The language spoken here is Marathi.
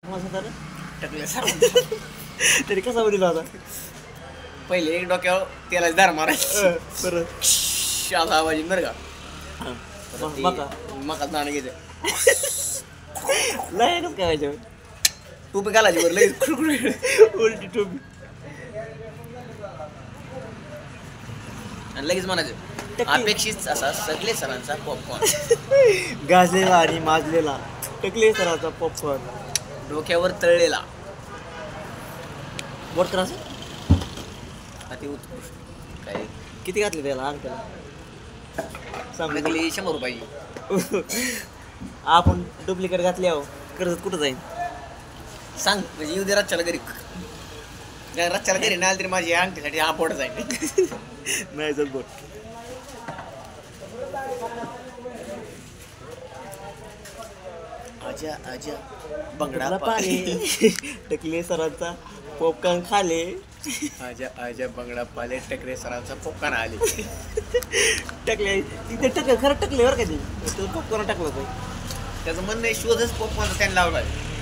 टकले सर तरी कसा उडीला होता पहिले एक डोक्यावर तेलाची धार मारायची परत असा आवाज येईल बरं का मका मका नाणं घ्यायचं लय कसं काय व्हायचं टोपी घालायची बरं लगेच उलटी टोपी आणि लगेच म्हणायचं अपेक्षित असा सगळे सरांचा पॉपकॉर्न गाजलेला आणि माजलेला टकले सराचा पॉपकॉर्न डोक्यावर तळलेला बोट त्रास अति उत्कृष्ट काय किती घातले त्याला अंकाला सांग नकली 100 रुपयाची आपण डुप्लिकेट घातले आहो कर्जत कुठं जाईल सांग म्हणजे येऊ दे रातच्याला घरी रातच्याला घरी नाही आली तरी माझी अंगठीसाठी हा पोट जाईल नाही जात बोट आजा आजा बंगडा पाले टकले सरांचा पॉपकॉर्न खाले आजा आजा बंगडा पाले टकले सरांचा पॉपकॉर्न आले टकले तिथे टकले खरं टकले बरं का ते पॉपकॉर्न टाकलं होतं त्याचं म्हणणं आहे शोधच पॉपकॉर्न त्यांनी लावला आहे